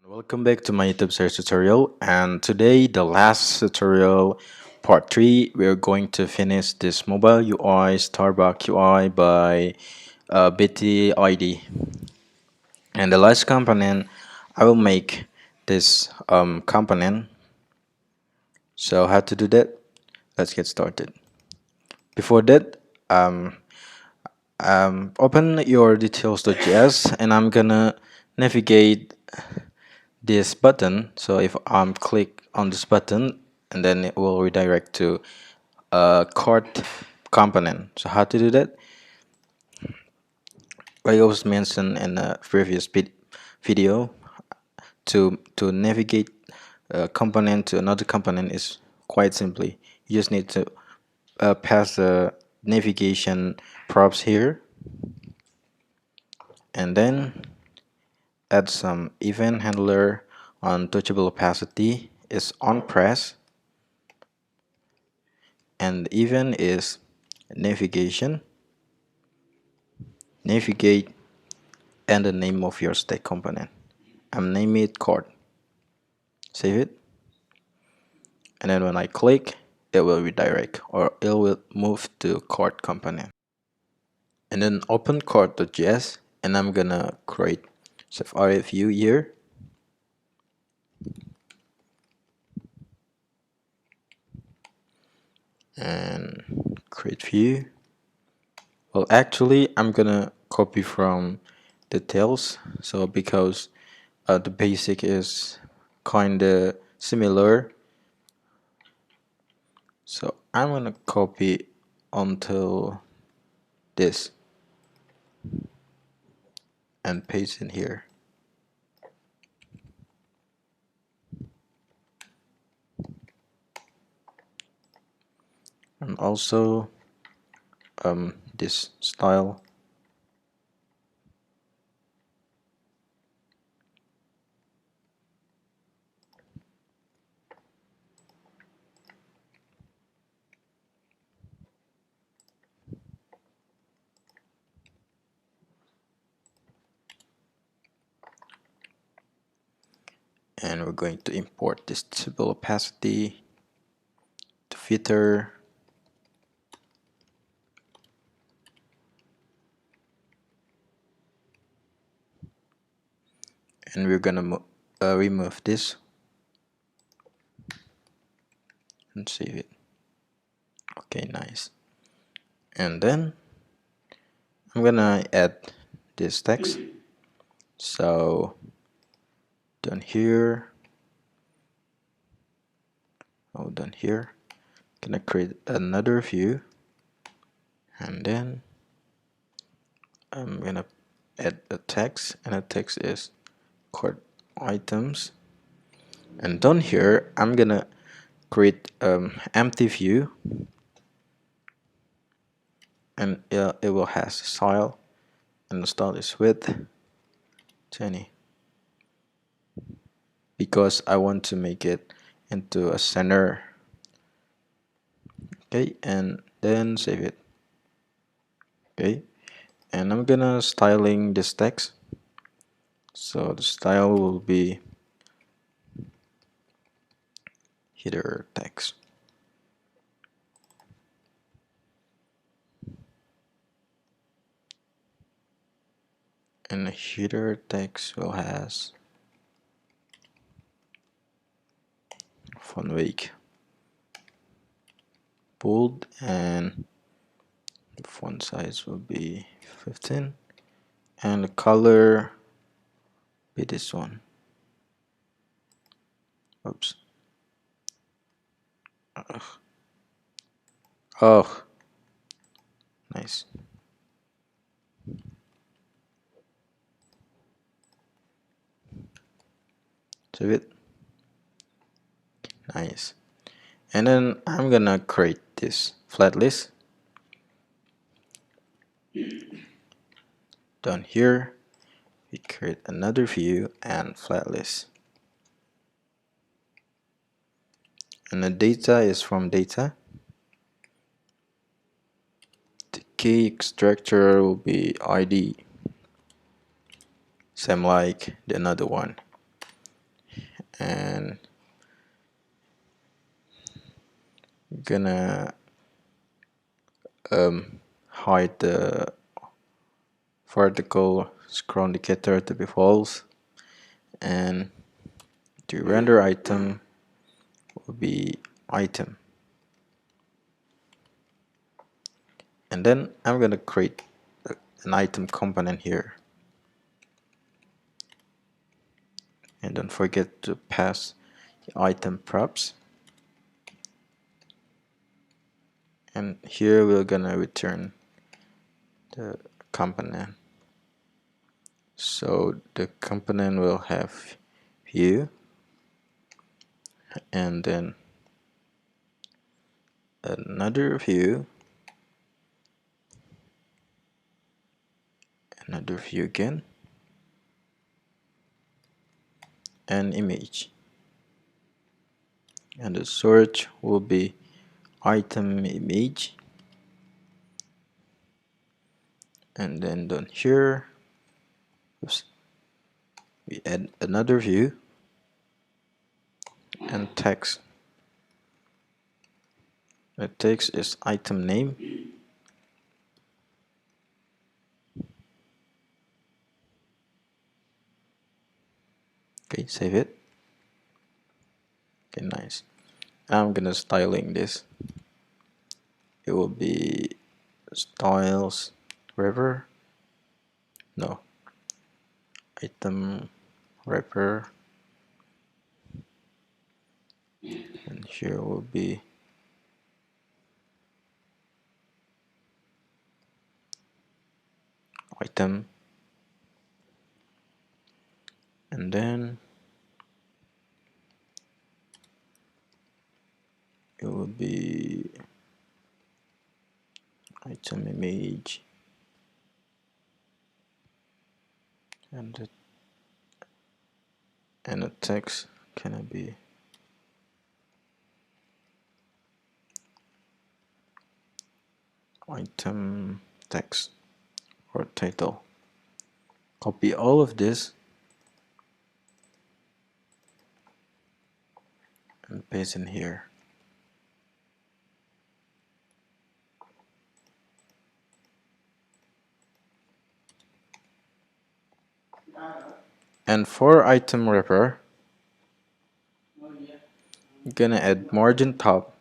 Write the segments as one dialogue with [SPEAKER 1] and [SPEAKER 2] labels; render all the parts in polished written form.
[SPEAKER 1] Welcome back to my YouTube series tutorial, and today the last tutorial part 3 we're going to finish this mobile UI Starbuck UI by Beti ID. And the last component I will make this component. So how to do that? Let's get started. Before that, open your details.js and I'm gonna navigate this button. So if I'm click on this button, and then it will redirect to a cart component. So how to do that? Like I was mentioned in a previous video, to navigate a component to another component is quite simply. You just need to pass the navigation props here, and then add some event handler on touchable opacity is on press, and the event is navigate, and the name of your stack component. I'm naming it cart. Save it, and then when I click, it will redirect, or it will move to cart component. And then open cart.js, and I'm gonna create Safari view here. And create view. Well, actually, I'm gonna copy from details. So because the basic is kinda similar, so I'm gonna copy onto this and paste in here. And also this style. And we're going to import this touchable opacity to filter. And we're gonna remove this and save it. Okay, nice. And then I'm gonna add this text. So down here, down here, gonna create another view, and then I'm gonna add a text, and the text is cart items. And down here, I'm gonna create empty view, and it will have style, and the style is width 20, because I want to make it into a center. Okay, and then save it. Okay, and I'm gonna styling this text. So the style will be header text. And the header text will has font weight bold, and the font size will be 15, and the color be this one. Oops. Oh, nice. Save it. Nice. And then I'm gonna create this flat list. Down here, we create another view and flat list. And the data is from data. The key extractor will be ID, same like the another one. and gonna hide the vertical scroll indicator to be false, and the render item will be item. And then I'm gonna create an item component here, and don't forget to pass the item props. And here we're gonna return the component. So the component will have view, and then another view, another view again, and image. And the search will be item image, and then down here, oops, we add another view and text. The text is item name, okay, save it. Okay, nice. I'm gonna styling this. It will be styles wrapper, no, item wrapper, and here will be item, and then it will be item image, and the text can be item text or title. Copy all of this and paste in here. And for item wrapper, I'm gonna add margin top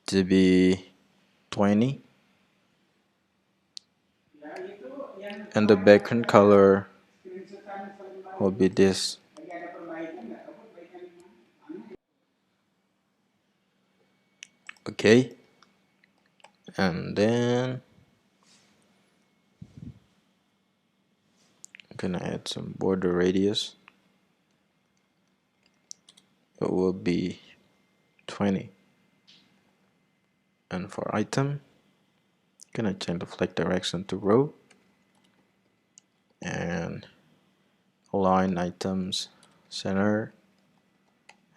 [SPEAKER 1] to be 20, and the background color will be this. Okay, and then I'm gonna add some border radius. It will be 20. And for item, gonna change the flag direction to row and align items center,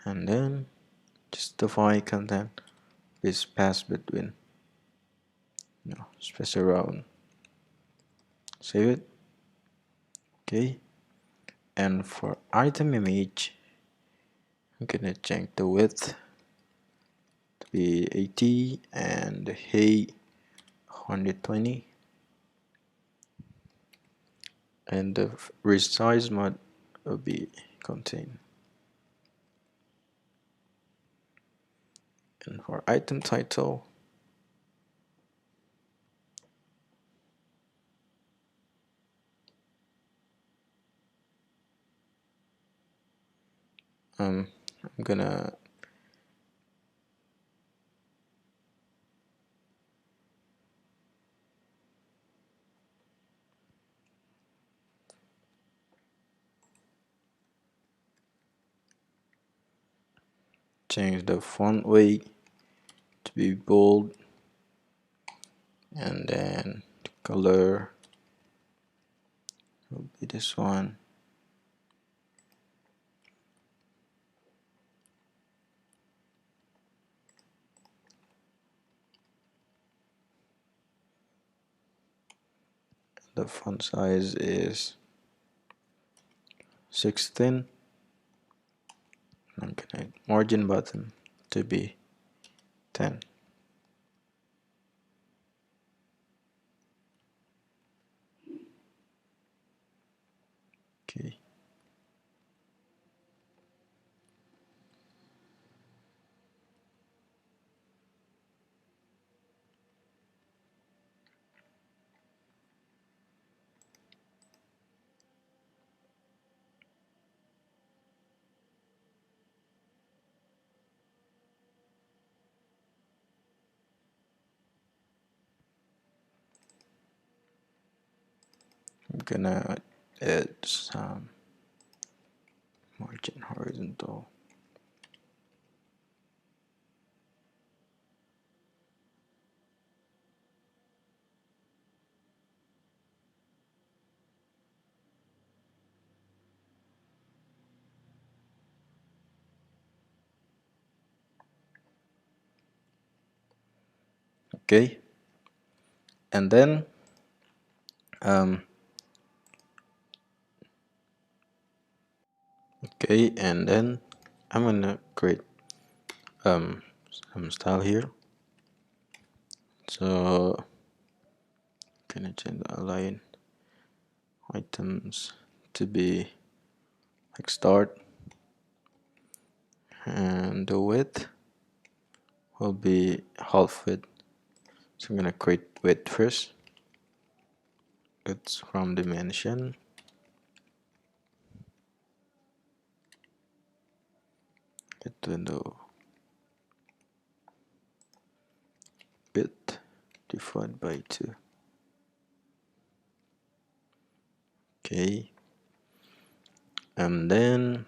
[SPEAKER 1] and then justify content with space between, space around. Save it. Okay, and for item image, I'm gonna change the width to be 80 and the height 120, and the resize mode will be contain. And for item title, I'm gonna change the font weight to be bold, and then the color will be this one. The font size is 16. I'm gonna margin button to be 10. Okay. I'm gonna add some margin horizontal. Okay, and then I'm gonna create some style here. So gonna change the align items to be like start, and the width will be half width. So I'm gonna create width first. It's from dimension, get window width divided by 2. Okay, and then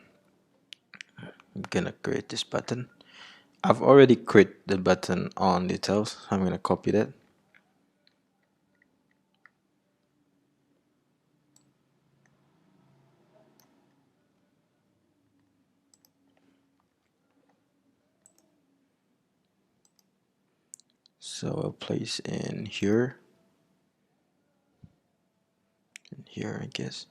[SPEAKER 1] I'm gonna create this button. I've already created the button on details. I'm gonna copy that. So I'll place in here and here, I guess.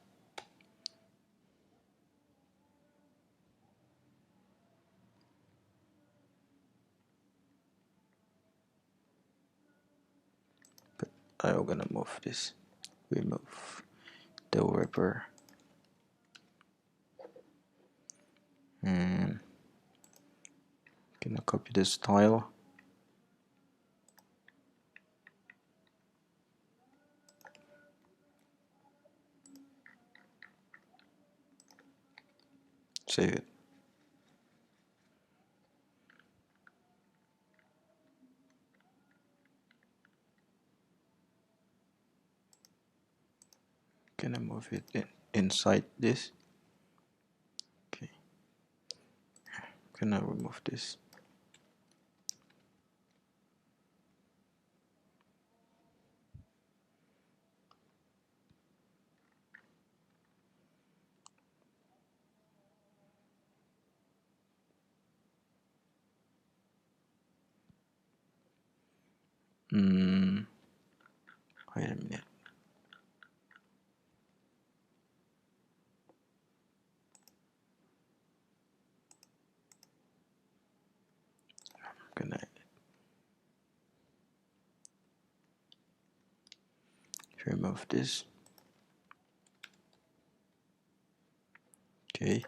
[SPEAKER 1] But I'm gonna move this. Remove the wrapper. And gonna copy this style. Save it. Gonna move it inside this. Okay. Gonna remove this. Wait a minute. I'm gonna remove this. Okay.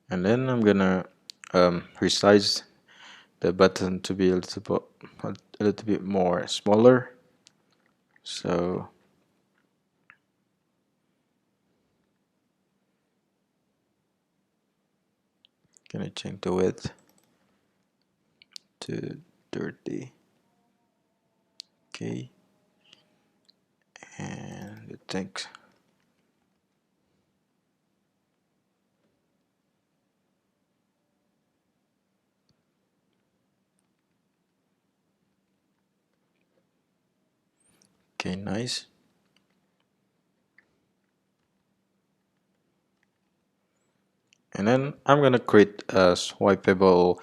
[SPEAKER 1] And then I'm gonna resize the button to be a little bit more smaller. So gonna change the width to 30. Okay, and the text. Okay, nice. And then I'm gonna create a swipeable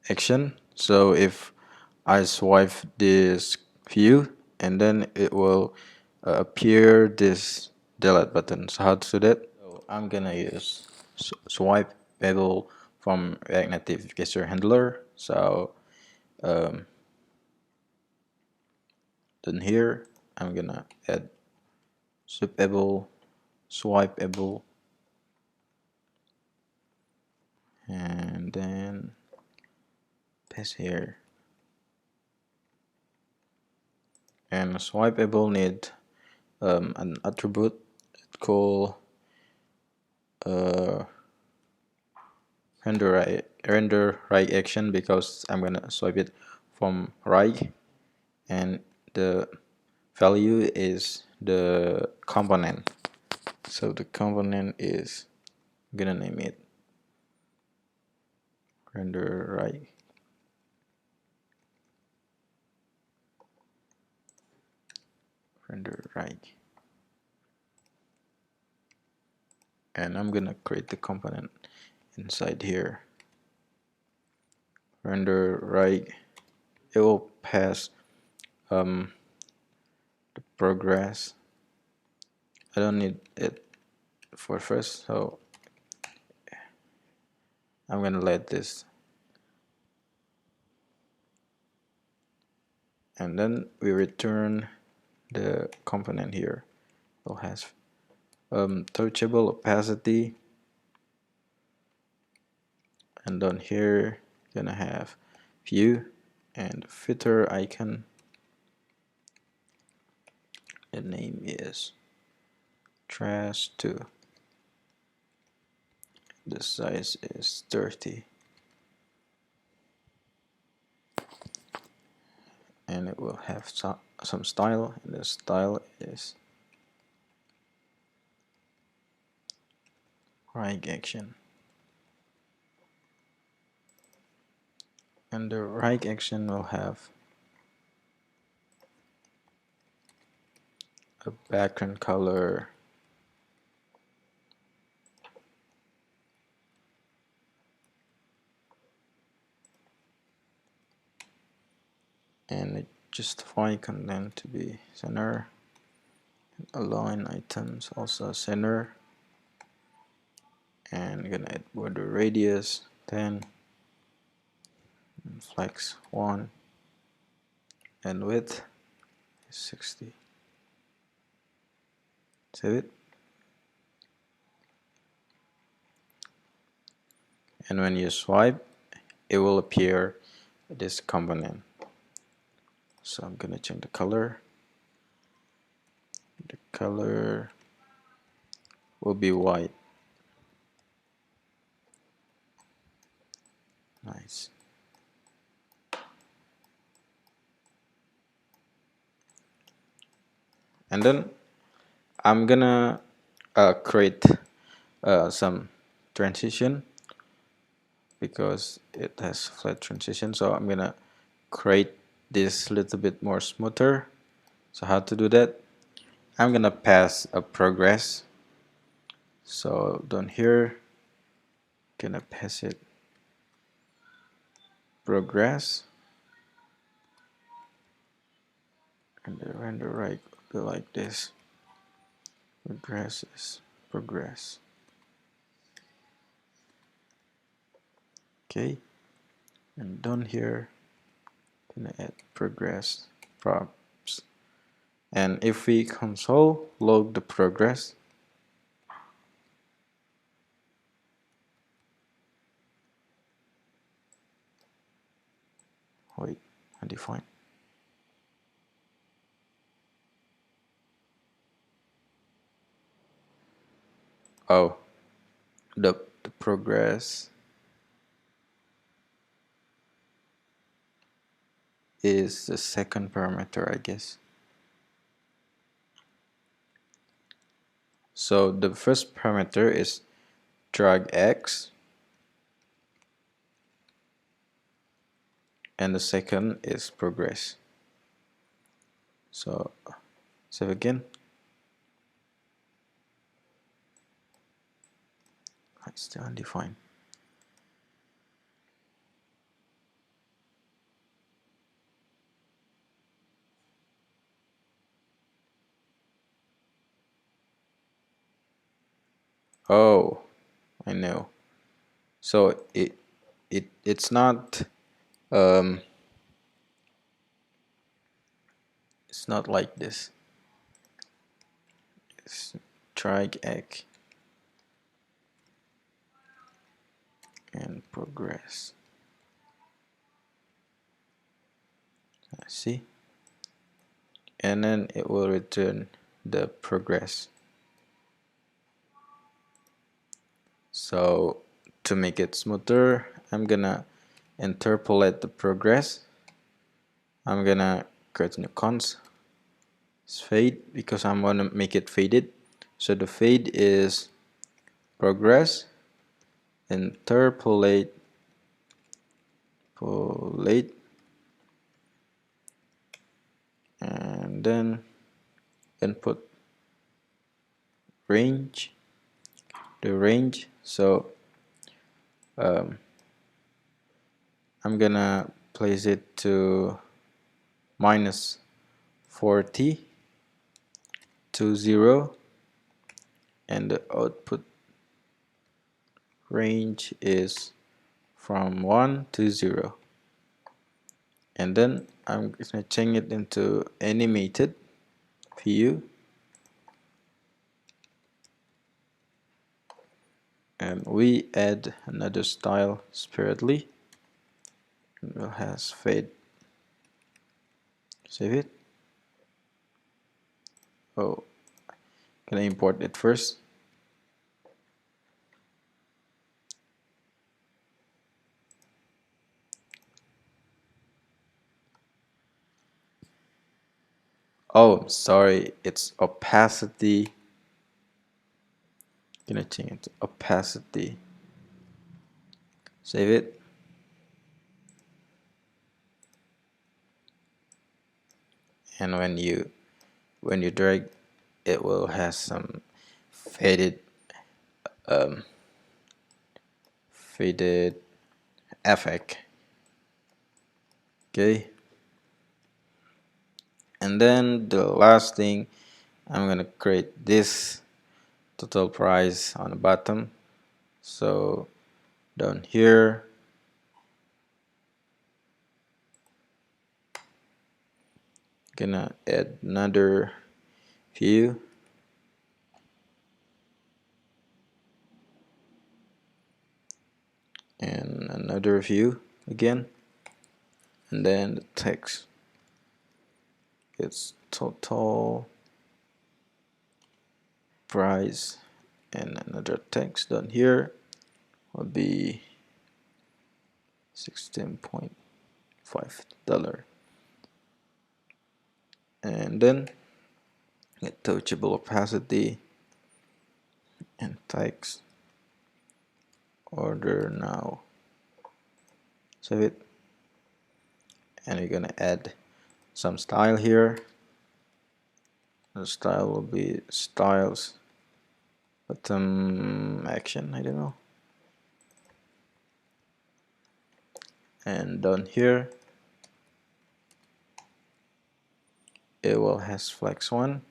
[SPEAKER 1] action. So if I swipe this view, and then it will appear this delete button. So how to do that? So I'm gonna use swipe bevel from React Native gesture handler. So then here I'm gonna add swipe bevel, and then paste here. And swipe bevel need an attribute called render right action, because I'm gonna swipe it from right, and the value is the component. So the component is, I'm gonna name it render right, and I'm gonna create the component inside here. Render right, it will pass the progress. I don't need it for first, so I'm gonna let this, and then we return the component here. It has touchable opacity, and down here gonna have view and filter icon. The name is trash 2. The size is 30, and it will have some style, and the style is right action. And the right action will have a background color, and it justify content to be center, align items also center, and gonna add border radius 10, and flex 1, and width is 60. Save it. And when you swipe, it will appear this component. So I'm gonna change the color. The color will be white. Nice. And then I'm gonna create some transition, because it has flat transition. So I'm gonna create this little bit more smoother. So how to do that? I'm gonna pass a progress. So down here, gonna pass it progress, and the render right will be like this. Progress is progress. Okay, and down here, gonna add progress props. And if we console log the progress, wait, undefined. Oh, the progress is the second parameter, I guess. So the first parameter is drag X, and the second is progress. So save again. It's still undefined. Oh, I know. So it's not um it's not like this. It's drag egg and progress. See, and then it will return the progress. So to make it smoother, I'm gonna interpolate the progress. I'm gonna create new cons. It's fade because I'm gonna make it faded. So the fade is progress, interpolate, polate, and then input range, the range. So I'm gonna place it to -40 to 0, and the output range is from 1 to 0. And then I'm gonna change it into animated view, and we add another style separately. It will has fade. Save it. Oh, can I import it first? Oh, sorry, it's opacity. Gonna change it to opacity. Save it. And when you drag, it will have some faded faded effect. Okay. And then the last thing, I'm gonna create this total price on the bottom. So down here, gonna add another view, and another view again, and then the text, it's total price, and another text down here will be $16.5, and then get touchable opacity and text order now. Save it, and we're gonna add some style here. The style will be styles bottom action, I don't know. And down here it will has flex 1,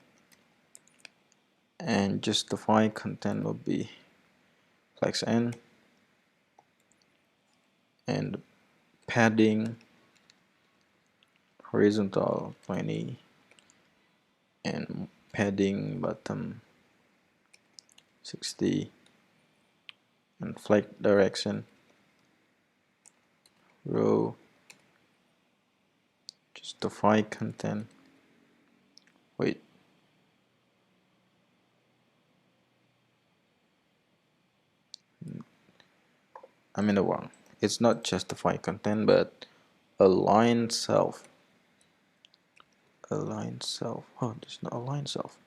[SPEAKER 1] and justify content will be flex n, and padding horizontal 20, and padding bottom 60, and flex direction row, justify content. Wait, I'm in the wrong. It's not justify content, but align self. Align self. Oh, there's no align self.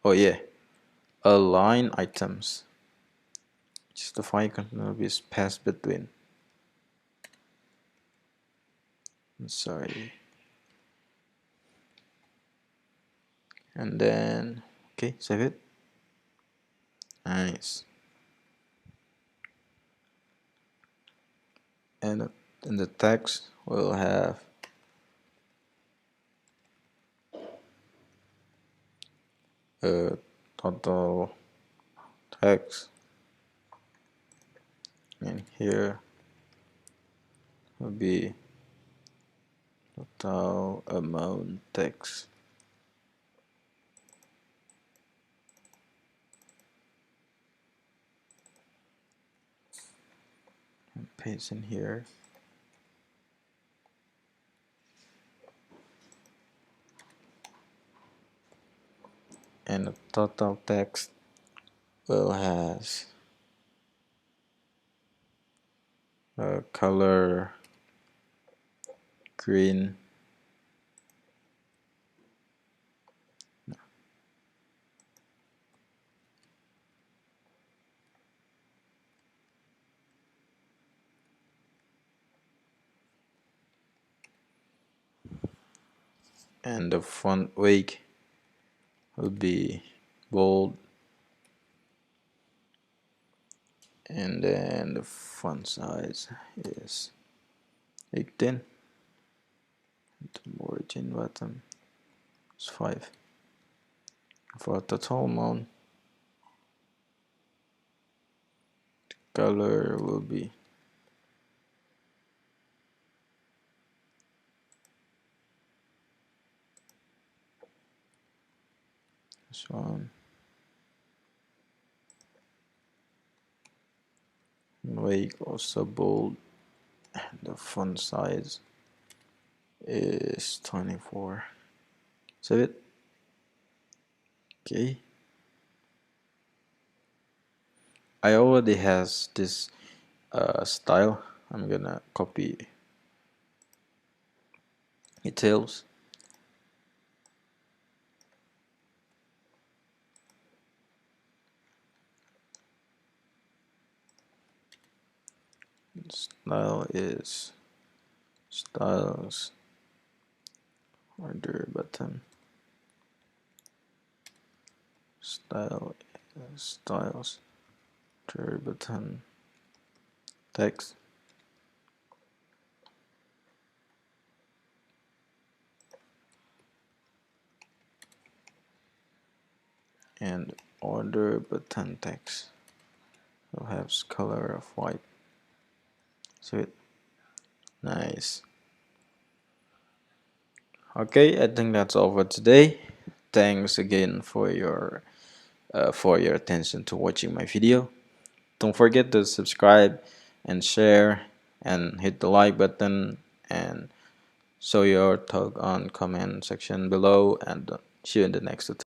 [SPEAKER 1] Oh yeah, align items. Justify content will be passed between. I'm sorry. And then okay, save it. Nice. And in the text we'll have total text, and here will be total amount text. And paste in here. And the total text will has a color green, and the font weight will be bold, and then the font size is 18, the margin bottom is 5. For total amount, color will be this one. Weight also bold, and the font size is 24. Save it. Okay. I already has this style. I'm gonna copy details. Style is styles order button. Style is styles order button text. And order button text will have color of white. So it nice. Okay, I think that's all for today. Thanks again for your attention to watching my video. Don't forget to subscribe and share and hit the like button and show your thought on comment section below, and see you in the next tutorial.